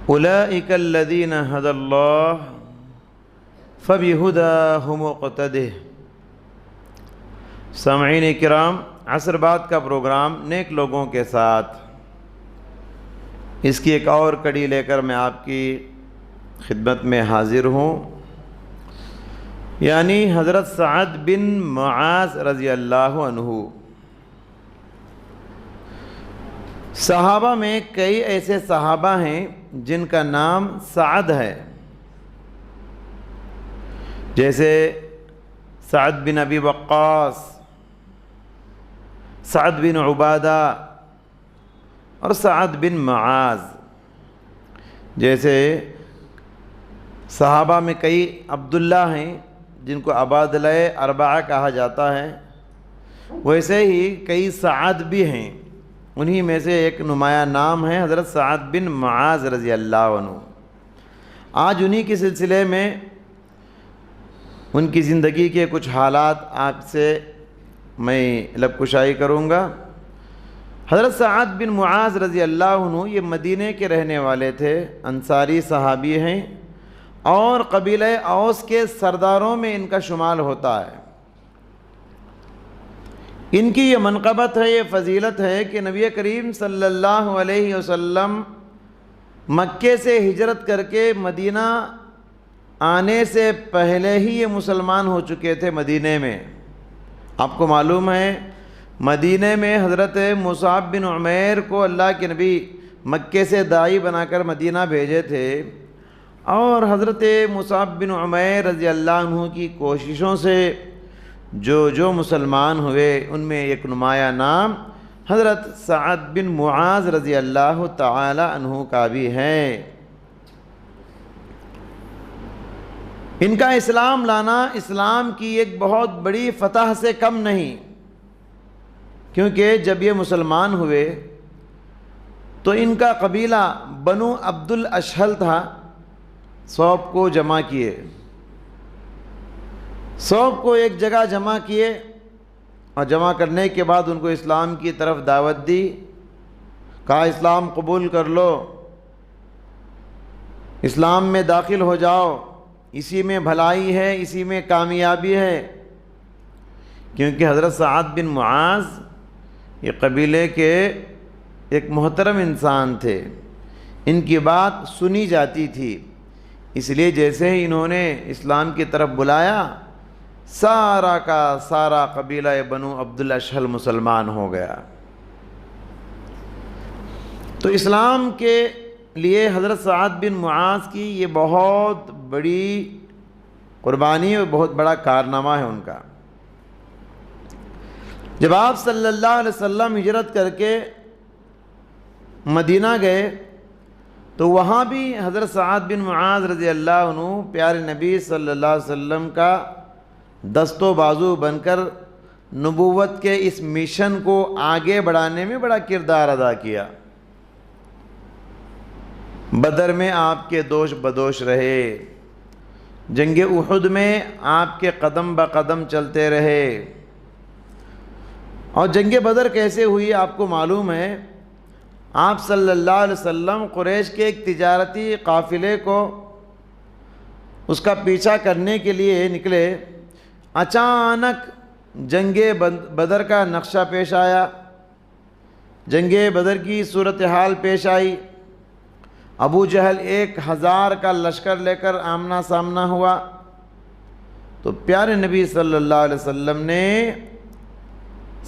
اولئک الذین ھدی اللہ فبہداہ مقتدہ۔ سامعین کرام، عصر بعد کا پروگرام نیک لوگوں کے ساتھ، اس کی ایک اور کڑی لے کر میں آپ کی خدمت میں حاضر ہوں، یعنی حضرت سعد بن معاذ رضی اللہ عنہ۔ صحابہ میں کئی ایسے صحابہ ہیں جن کا نام سعد ہے، جیسے سعد بن ابی وقاص، سعد بن عبادہ اور سعد بن معاذ۔ جیسے صحابہ میں کئی عبداللہ ہیں جن کو عبادلہ اربعہ کہا جاتا ہے، ویسے ہی کئی سعد بھی ہیں، انہی میں سے ایک نمایاں نام ہے حضرت سعد بن معاذ رضی اللہ عنہ۔ آج انہی کے سلسلے میں ان کی زندگی کے کچھ حالات آپ سے میں لب کشائی کروں گا۔ حضرت سعد بن معاذ رضی اللہ عنہ یہ مدینہ کے رہنے والے تھے، انصاری صحابی ہیں، اور قبیلہ اوس کے سرداروں میں ان کا شمال ہوتا ہے۔ ان کی یہ منقبت ہے، یہ فضیلت ہے کہ نبی کریم صلی اللہ علیہ وسلم مکے سے ہجرت کر کے مدینہ آنے سے پہلے ہی یہ مسلمان ہو چکے تھے مدینہ میں۔ آپ کو معلوم ہے مدینہ میں حضرت مصعب بن عمیر کو اللہ کے نبی مکے سے داعی بنا کر مدینہ بھیجے تھے، اور حضرت مصعب بن عمیر رضی اللہ عنہ کی کوششوں سے جو مسلمان ہوئے ان میں ایک نمایاں نام حضرت سعد بن معاذ رضی اللہ تعالی عنہ کا بھی ہے۔ ان کا اسلام لانا اسلام کی ایک بہت بڑی فتح سے کم نہیں، کیونکہ جب یہ مسلمان ہوئے تو ان کا قبیلہ بنو عبد الاشہل تھا، 100 کو جمع کیے، 100 کو ایک جگہ جمع کیے، اور جمع کرنے کے بعد ان کو اسلام کی طرف دعوت دی، کہا اسلام قبول کر لو، اسلام میں داخل ہو جاؤ، اسی میں بھلائی ہے، اسی میں کامیابی ہے۔ کیونکہ حضرت سعد بن معاذ یہ قبیلے کے ایک محترم انسان تھے، ان کی بات سنی جاتی تھی، اس لیے جیسے ہی انہوں نے اسلام کی طرف بلایا، سارا کا سارا قبیلہ بنو عبد الاشہل مسلمان ہو گیا۔ تو اسلام کے لیے حضرت سعد بن معاذ کی یہ بہت بڑی قربانی اور بہت بڑا کارنامہ ہے ان کا۔ جب آپ صلی اللہ علیہ وسلم ہجرت کر کے مدینہ گئے تو وہاں بھی حضرت سعد بن معاذ رضی اللہ عنہ پیارے نبی صلی اللہ علیہ وسلم کا دست و بازو بن کر نبوت کے اس مشن کو آگے بڑھانے میں بڑا کردار ادا کیا۔ بدر میں آپ کے دوش بدوش رہے، جنگ احد میں آپ کے قدم بقدم چلتے رہے، اور جنگ بدر کیسے ہوئی آپ کو معلوم ہے۔ آپ صلی اللہ علیہ وسلم قریش کے ایک تجارتی قافلے کو اس کا پیچھا کرنے کے لیے نکلے، اچانک جنگ بدر کا نقشہ پیش آیا، جنگ بدر کی صورتحال پیش آئی۔ ابو جہل 1000 کا لشکر لے کر آمنا سامنا ہوا، تو پیارے نبی صلی اللہ علیہ وسلم نے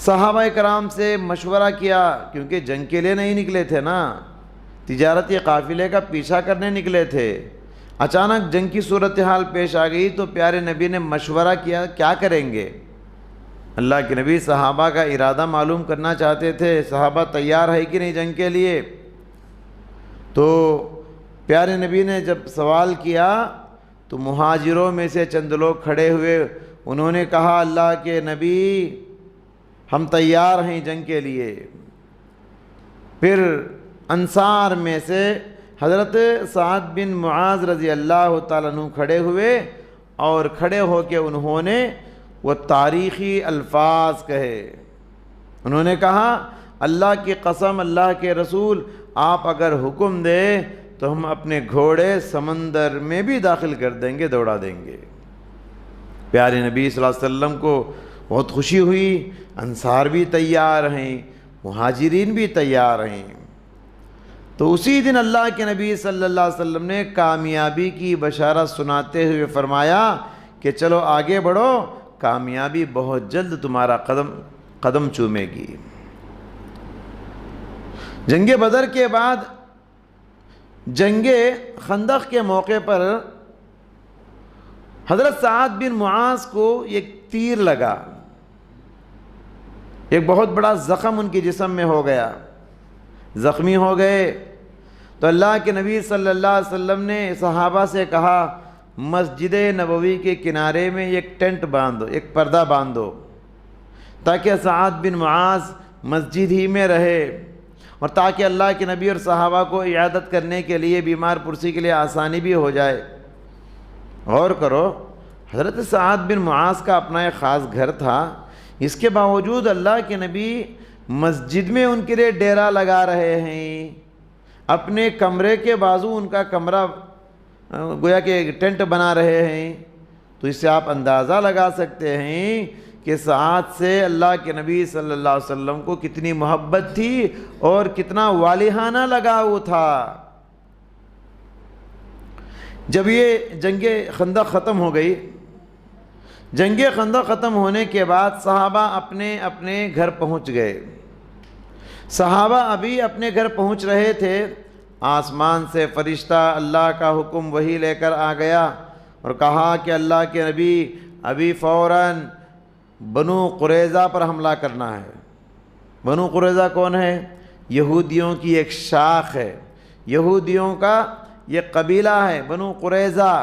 صحابہ کرام سے مشورہ کیا، کیونکہ جنگ کے لیے نہیں نکلے تھے نا، تجارتی قافلے کا پیچھا کرنے نکلے تھے۔ اچانک جنگ کی صورتحال پیش آ گئی تو پیارے نبی نے مشورہ کیا کیا کریں گے۔ اللہ کے نبی صحابہ کا ارادہ معلوم کرنا چاہتے تھے، صحابہ تیار ہے کہ نہیں جنگ کے لیے۔ تو پیارے نبی نے جب سوال کیا تو مہاجروں میں سے چند لوگ کھڑے ہوئے، انہوں نے کہا اللہ کے نبی ہم تیار ہیں جنگ کے لیے۔ پھر انصار میں سے حضرت سعد بن معاذ رضی اللہ تعالیٰ عنہ کھڑے ہوئے، اور کھڑے ہو کے انہوں نے وہ تاریخی الفاظ کہے۔ انہوں نے کہا اللہ کی قسم، اللہ کے رسول، آپ اگر حکم دے تو ہم اپنے گھوڑے سمندر میں بھی داخل کر دیں گے، دوڑا دیں گے۔ پیارے نبی صلی اللہ علیہ وسلم کو بہت خوشی ہوئی، انصار بھی تیار ہیں، مہاجرین بھی تیار ہیں۔ تو اسی دن اللہ کے نبی صلی اللہ علیہ وسلم نے کامیابی کی بشارت سناتے ہوئے فرمایا کہ چلو آگے بڑھو، کامیابی بہت جلد تمہارا قدم چومے گی۔ جنگ بدر کے بعد جنگ خندق کے موقع پر حضرت سعد بن معاذ کو ایک تیر لگا، ایک بہت بڑا زخم ان کے جسم میں ہو گیا، زخمی ہو گئے۔ تو اللہ کے نبی صلی اللہ علیہ وسلم نے صحابہ سے کہا مسجد نبوی کے کنارے میں ایک ٹینٹ باندھو، ایک پردہ باندھو، تاکہ سعد بن معاذ مسجد ہی میں رہے، اور تاکہ اللہ کے نبی اور صحابہ کو عیادت کرنے کے لیے، بیمار پرسی کے لیے آسانی بھی ہو جائے۔ غور کرو، حضرت سعد بن معاذ کا اپنا ایک خاص گھر تھا، اس کے باوجود اللہ کے نبی مسجد میں ان کے لیے ڈیرا لگا رہے ہیں، اپنے کمرے کے بازو ان کا کمرہ گویا کہ ایک ٹینٹ بنا رہے ہیں۔ تو اس سے آپ اندازہ لگا سکتے ہیں کہ سعد سے اللہ کے نبی صلی اللہ علیہ وسلم کو کتنی محبت تھی اور کتنا والہانہ لگاؤ تھا۔ جب یہ جنگ خندق ختم ہو گئی، جنگ خندق ختم ہونے کے بعد صحابہ اپنے اپنے گھر پہنچ گئے۔ صحابہ ابھی اپنے گھر پہنچ رہے تھے، آسمان سے فرشتہ اللہ کا حکم وحی لے کر آ گیا اور کہا کہ اللہ کے نبی ابھی فوراً بنو قریظہ پر حملہ کرنا ہے۔ بنو قریظہ کون ہے؟ یہودیوں کی ایک شاخ ہے، یہودیوں کا یہ قبیلہ ہے بنو قریظہ۔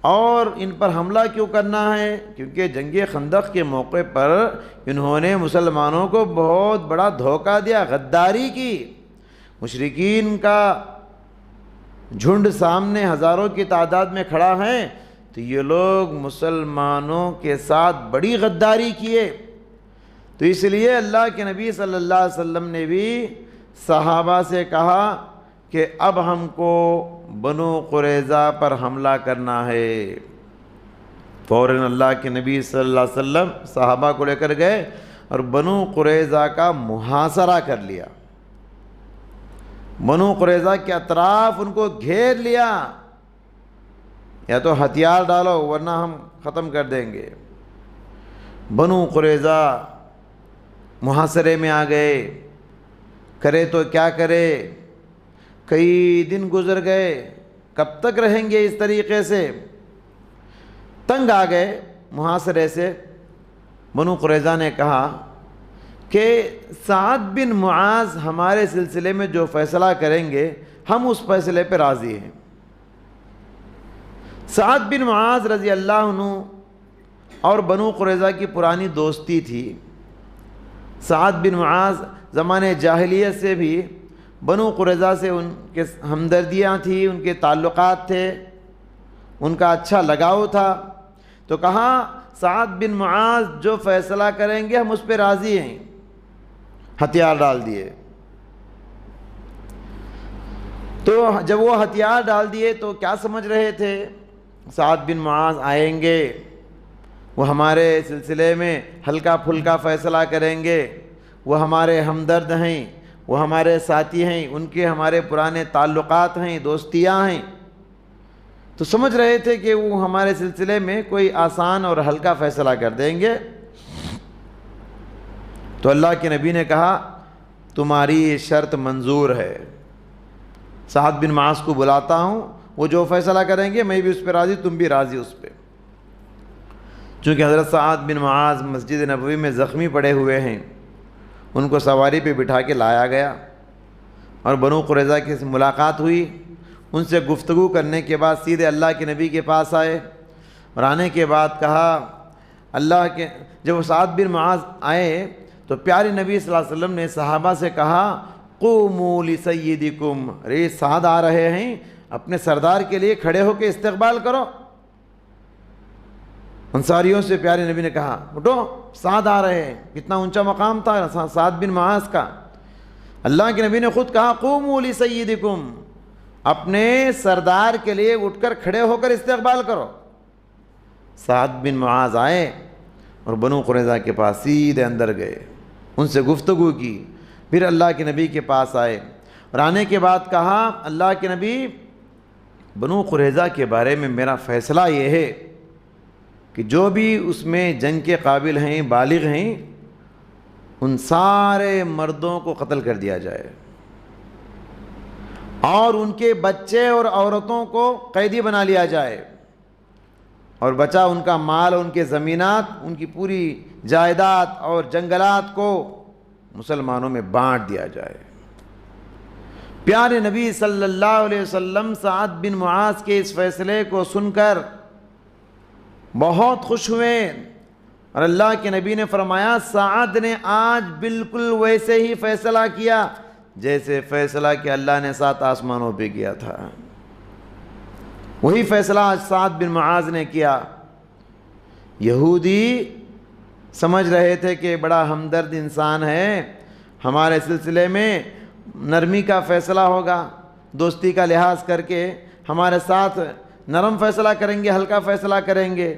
اور ان پر حملہ کیوں کرنا ہے؟ کیونکہ جنگ خندق کے موقع پر انہوں نے مسلمانوں کو بہت بڑا دھوکہ دیا، غداری کی۔ مشرکین کا جھنڈ سامنے ہزاروں کی تعداد میں کھڑا ہے، تو یہ لوگ مسلمانوں کے ساتھ بڑی غداری کیے۔ تو اس لیے اللہ کے نبی صلی اللہ علیہ وسلم نے بھی صحابہ سے کہا کہ اب ہم کو بنو قریظہ پر حملہ کرنا ہے۔ فوراً اللہ کے نبی صلی اللہ علیہ وسلم صحابہ کو لے کر گئے اور بنو قریظہ کا محاصرہ کر لیا۔ بنو قریظہ کے اطراف ان کو گھیر لیا، یا تو ہتھیار ڈالو ورنہ ہم ختم کر دیں گے۔ بنو قریظہ محاصرے میں آ گئے، کرے تو کیا کرے، کئی دن گزر گئے، کب تک رہیں گے اس طریقے سے؟ تنگ آ گئے محاصرے سے۔ بنو قریظہ نے کہا کہ سعد بن معاذ ہمارے سلسلے میں جو فیصلہ کریں گے ہم اس فیصلے پہ راضی ہیں۔ سعد بن معاذ رضی اللہ عنہ اور بنو قریظہ کی پرانی دوستی تھی۔ سعد بن معاذ زمانے جاہلیت سے بھی بنو قریظہ سے ان کے ہمدردیاں تھیں، ان کے تعلقات تھے، ان کا اچھا لگاؤ تھا۔ تو کہا سعد بن معاذ جو فیصلہ کریں گے ہم اس پہ راضی ہیں، ہتھیار ڈال دیے۔ تو جب وہ ہتھیار ڈال دیے تو کیا سمجھ رہے تھے؟ سعد بن معاذ آئیں گے، وہ ہمارے سلسلے میں ہلکا پھلکا فیصلہ کریں گے، وہ ہمارے ہمدرد ہیں، وہ ہمارے ساتھی ہیں، ان کے ہمارے پرانے تعلقات ہیں، دوستیاں ہیں۔ تو سمجھ رہے تھے کہ وہ ہمارے سلسلے میں کوئی آسان اور ہلکا فیصلہ کر دیں گے۔ تو اللہ کے نبی نے کہا تمہاری یہ شرط منظور ہے، سعد بن معاذ کو بلاتا ہوں، وہ جو فیصلہ کریں گے میں بھی اس پہ راضی، تم بھی راضی اس پہ۔ چونکہ حضرت سعد بن معاذ مسجد نبوی میں زخمی پڑے ہوئے ہیں، ان کو سواری پہ بٹھا کے لایا گیا اور بنو قریظہ کی ملاقات ہوئی۔ ان سے گفتگو کرنے کے بعد سیدھے اللہ کے نبی کے پاس آئے، اور آنے کے بعد کہا اللہ کے، جب وہ سعد بن معاذ آئے تو پیارے نبی صلی اللہ علیہ وسلم نے صحابہ سے کہا قوموا لسیدکم، ارے سعد آ رہے ہیں، اپنے سردار کے لیے کھڑے ہو کے استقبال کرو۔ انصاریوں سے پیارے نبی نے کہا اٹھو، سعد آ رہے ہیں۔ کتنا اونچا مقام تھا سعد بن معاذ کا۔ اللہ کے نبی نے خود کہا قوموا لسیدکم، اپنے سردار کے لیے اٹھ کر کھڑے ہو کر استقبال کرو۔ سعد بن معاذ آئے اور بنو قریظہ کے پاس سیدھے اندر گئے، ان سے گفتگو کی، پھر اللہ کے نبی کے پاس آئے اور آنے کے بعد کہا اللہ کے نبی بنو قریظہ کے بارے میں میرا فیصلہ یہ ہے کہ جو بھی اس میں جنگ کے قابل ہیں، بالغ ہیں، ان سارے مردوں کو قتل کر دیا جائے اور ان کے بچے اور عورتوں کو قیدی بنا لیا جائے، اور بچا ان کا مال، ان کے زمینات، ان کی پوری جائیداد اور جنگلات کو مسلمانوں میں بانٹ دیا جائے۔ پیارے نبی صلی اللہ علیہ وسلم سعد بن معاذ کے اس فیصلے کو سن کر بہت خوش ہوئے، اور اللہ کے نبی نے فرمایا سعد نے آج بالکل ویسے ہی فیصلہ کیا جیسے فیصلہ کہ اللہ نے 7 آسمانوں پہ کیا تھا، وہی فیصلہ آج سعد بن معاذ نے کیا۔ یہودی سمجھ رہے تھے کہ بڑا ہمدرد انسان ہے، ہمارے سلسلے میں نرمی کا فیصلہ ہوگا، دوستی کا لحاظ کر کے ہمارے ساتھ نرم فیصلہ کریں گے، ہلکا فیصلہ کریں گے،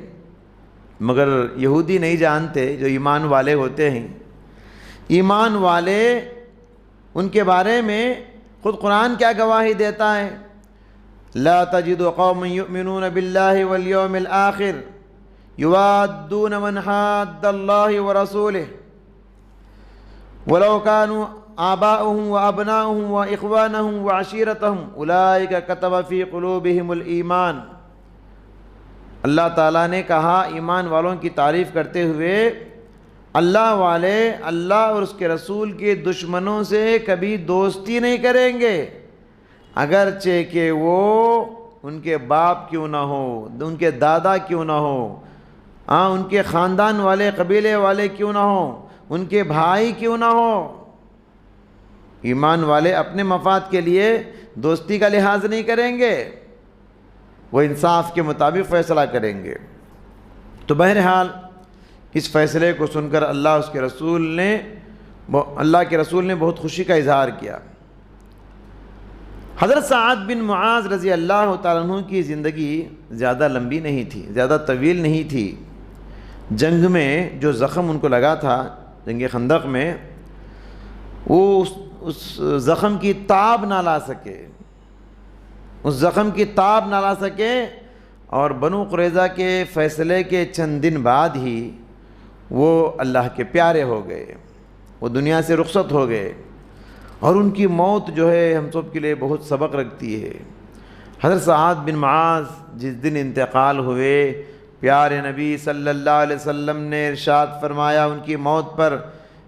مگر یہودی نہیں جانتے جو ایمان والے ہوتے ہیں، ایمان والے ان کے بارے میں خود قرآن کیا گواہی دیتا ہے، لا تجد قوم یؤمنون باللہ والیوم الآخر یوادون من حاد اللہ ورسولہ ولو كانوا آباؤهم وابناؤهم واخوانهم وعشیرتهم اولئک كتب فی قلوبهم الایمان۔ اللہ تعالیٰ نے کہا ایمان والوں کی تعریف کرتے ہوئے اللہ والے اللہ اور اس کے رسول کے دشمنوں سے کبھی دوستی نہیں کریں گے، اگرچہ کہ وہ ان کے باپ کیوں نہ ہو، ان کے دادا کیوں نہ ہو، ان کے خاندان والے قبیلے والے کیوں نہ ہو، ان کے بھائی کیوں نہ ہو۔ ایمان والے اپنے مفاد کے لیے دوستی کا لحاظ نہیں کریں گے، وہ انصاف کے مطابق فیصلہ کریں گے۔ تو بہرحال اس فیصلے کو سن کر اللہ کے رسول نے بہت خوشی کا اظہار کیا۔ حضرت سعد بن معاذ رضی اللہ تعالیٰ عنہ کی زندگی زیادہ لمبی نہیں تھی، زیادہ طویل نہیں تھی۔ جنگ میں جو زخم ان کو لگا تھا، جنگ خندق میں، وہ اس زخم کی تاب نہ لا سکے، اس زخم کی تاب نہ لا سکے، اور بنو قریظہ کے فیصلے کے چند دن بعد ہی وہ اللہ کے پیارے ہو گئے، وہ دنیا سے رخصت ہو گئے، اور ان کی موت جو ہے ہم سب کے لیے بہت سبق رکھتی ہے۔ حضرت سعد بن معاذ جس دن انتقال ہوئے، پیارے نبی صلی اللہ علیہ وسلم نے ارشاد فرمایا ان کی موت پر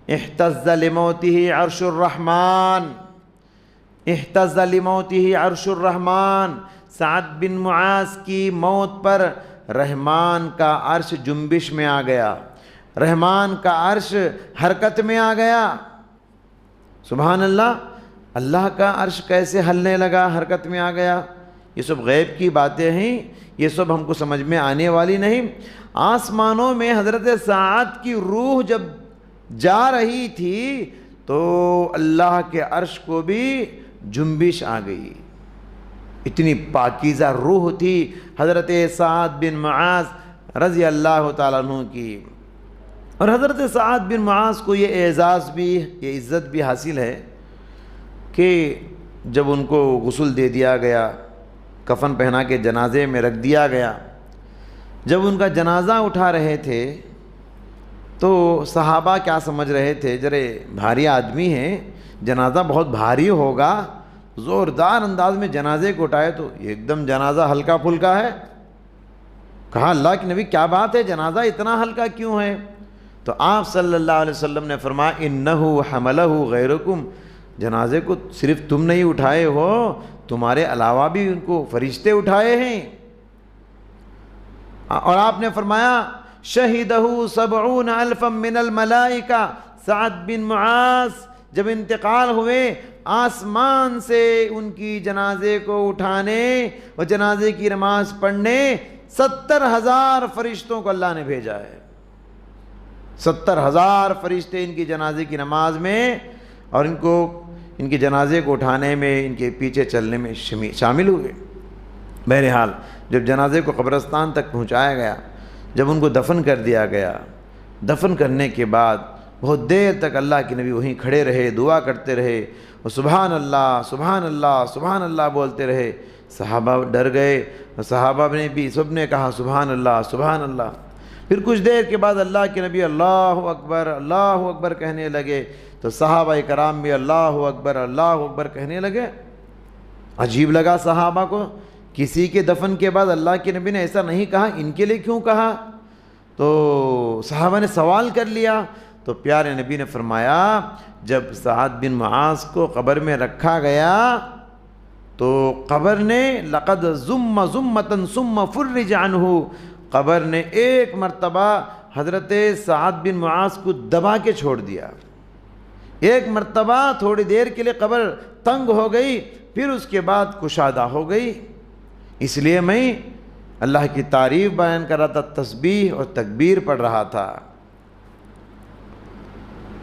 احتز لموتہ عرش الرحمن، احتز لموتہ عرش الرحمن، سعد بن معاذ کی موت پر رحمان کا عرش جنبش میں آ گیا، رحمان کا عرش حرکت میں آ گیا۔ سبحان اللہ، اللہ کا عرش کیسے ہلنے لگا، حرکت میں آ گیا؟ یہ سب غیب کی باتیں ہیں، یہ سب ہم کو سمجھ میں آنے والی نہیں۔ آسمانوں میں حضرت سعد کی روح جب جا رہی تھی تو اللہ کے عرش کو بھی جنبش آ گئی، اتنی پاکیزہ روح تھی حضرت سعد بن معاذ رضی اللہ تعالیٰ عنہ کی۔ اور حضرت سعد بن معاذ کو یہ اعزاز بھی، یہ عزت بھی حاصل ہے کہ جب ان کو غسل دے دیا گیا، کفن پہنا کے جنازے میں رکھ دیا گیا، جب ان کا جنازہ اٹھا رہے تھے تو صحابہ کیا سمجھ رہے تھے، جرے بھاری آدمی ہیں، جنازہ بہت بھاری ہوگا، زوردار انداز میں جنازے کو اٹھائے تو ایک دم جنازہ ہلکا پھلکا ہے۔ کہا اللہ کے نبی کیا بات ہے، جنازہ اتنا ہلکا کیوں ہے؟ تو آپ صلی اللہ علیہ وسلم نے فرمایا انہو حملہ غیرکم، جنازے کو صرف تم نہیں اٹھائے ہو، تمہارے علاوہ بھی ان کو فرشتے اٹھائے ہیں۔ اور آپ نے فرمایا شہدہ 70,000 من الملائکہ، سعد بن معاذ جب انتقال ہوئے آسمان سے ان کی جنازے کو اٹھانے اور جنازے کی نماز پڑھنے 70,000 فرشتوں کو اللہ نے بھیجا ہے۔ 70,000 فرشتے ان کی جنازے کی نماز میں، اور ان کے جنازے کو اٹھانے میں، ان کے پیچھے چلنے میں شامل ہوئے۔ بہرحال جب جنازے کو قبرستان تک پہنچایا گیا، جب ان کو دفن کر دیا گیا، دفن کرنے کے بعد بہت دیر تک اللہ کے نبی وہیں کھڑے رہے، دعا کرتے رہے، اور سبحان اللہ سبحان اللہ سبحان اللہ بولتے رہے۔ صحابہ ڈر گئے، اور صحابہ نے بھی سب نے کہا سبحان اللہ سبحان اللہ۔ پھر کچھ دیر کے بعد اللہ کے نبی اللہ اکبر کہنے لگے، تو صحابہ کرام بھی اللہ اکبر کہنے لگے۔ عجیب لگا صحابہ کو، کسی کے دفن کے بعد اللہ کے نبی نے ایسا نہیں کہا، ان کے لیے کیوں کہا؟ تو صحابہ نے سوال کر لیا، تو پیارے نبی نے فرمایا جب سعد بن معاذ کو قبر میں رکھا گیا تو قبر نے لقد زم زمتن ثم فرج عنہ، قبر نے ایک مرتبہ حضرت سعد بن معاذ کو دبا کے چھوڑ دیا، ایک مرتبہ تھوڑی دیر کے لیے قبر تنگ ہو گئی، پھر اس کے بعد کشادہ ہو گئی۔ اس لیے میں اللہ کی تعریف بیان کر رہا تھا، تسبیح اور تکبیر پڑھ رہا تھا۔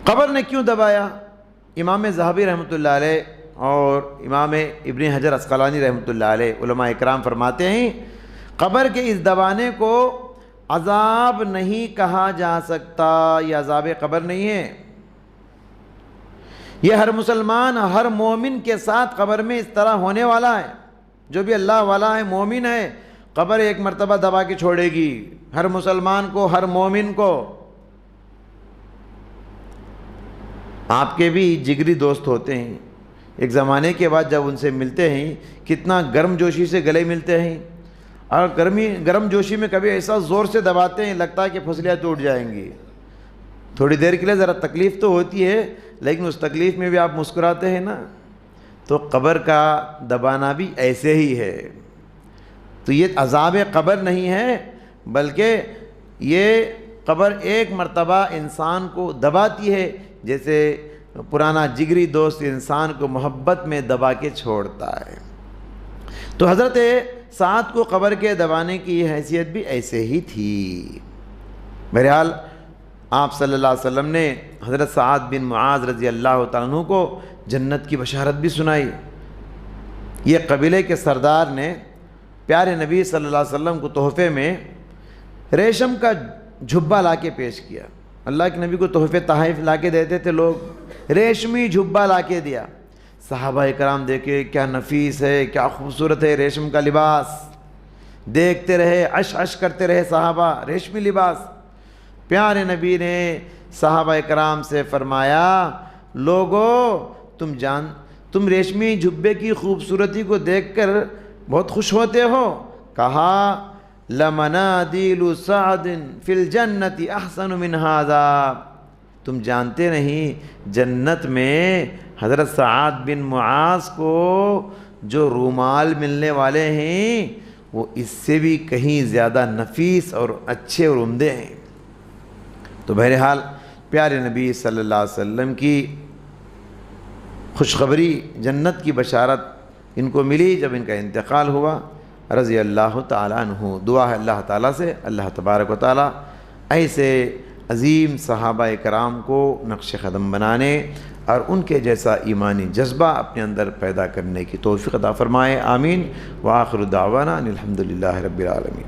قبر نے کیوں دبایا؟ امام ذہبی رحمۃ اللہ علیہ اور امام ابن حجر عسقلانی رحمۃ اللہ علیہ علماء اکرام فرماتے ہیں قبر کے اس دبانے کو عذاب نہیں کہا جا سکتا، یہ عذاب قبر نہیں ہے۔ یہ ہر مسلمان ہر مومن کے ساتھ قبر میں اس طرح ہونے والا ہے، جو بھی اللہ والا ہے مومن ہے، قبر ایک مرتبہ دبا کے چھوڑے گی، ہر مسلمان کو ہر مومن کو۔ آپ کے بھی جگری دوست ہوتے ہیں، ایک زمانے کے بعد جب ان سے ملتے ہیں کتنا گرم جوشی سے گلے ملتے ہیں، اور گرم جوشی میں کبھی ایسا زور سے دباتے ہیں لگتا ہے کہ پھسلیاں ٹوٹ جائیں گی۔ تھوڑی دیر کے لیے ذرا تکلیف تو ہوتی ہے، لیکن اس تکلیف میں بھی آپ مسکراتے ہیں نا۔ تو قبر کا دبانا بھی ایسے ہی ہے۔ تو یہ عذاب قبر نہیں ہے، بلکہ یہ قبر ایک مرتبہ انسان کو دباتی ہے، جیسے پرانا جگری دوست انسان کو محبت میں دبا کے چھوڑتا ہے۔ تو حضرت سعد کو قبر کے دبانے کی حیثیت بھی ایسے ہی تھی۔ بہرحال آپ صلی اللہ علیہ وسلم نے حضرت سعد بن معاذ رضی اللہ تعالیٰ عنہ کو جنت کی بشارت بھی سنائی۔ یہ قبیلے کے سردار نے پیارے نبی صلی اللہ علیہ وسلم کو تحفے میں ریشم کا جھبا لا کے پیش کیا۔ اللہ کے نبی کو تحفے تحائف لا کے دیتے تھے لوگ، ریشمی جھبا لا کے دیا۔ صحابہ کرام دیکھے کیا نفیس ہے، کیا خوبصورت ہے ریشم کا لباس، دیکھتے رہے، عش عش کرتے رہے صحابہ، ریشمی لباس۔ پیارے نبی نے صحابہ کرام سے فرمایا، لوگو تم ریشمی جھبے کی خوبصورتی کو دیکھ کر بہت خوش ہوتے ہو؟ کہا لمنادیل سعد فی الجنت احسن من ھذا، تم جانتے نہیں جنت میں حضرت سعد بن معاذ کو جو رومال ملنے والے ہیں وہ اس سے بھی کہیں زیادہ نفیس اور اچھے اور عمدے ہیں۔ تو بہرحال پیارے نبی صلی اللہ علیہ وسلم کی خوشخبری، جنت کی بشارت ان کو ملی جب ان کا انتقال ہوا رضی اللہ تعالیٰ عنہ۔ دعا ہے اللہ تعالیٰ سے، اللہ تبارک و تعالیٰ ایسے عظیم صحابہ کرام کو نقش قدم بنانے اور ان کے جیسا ایمانی جذبہ اپنے اندر پیدا کرنے کی توفیق عطا فرمائے، آمین۔ وآخر دعوانا ان الحمد للہ رب العالمین۔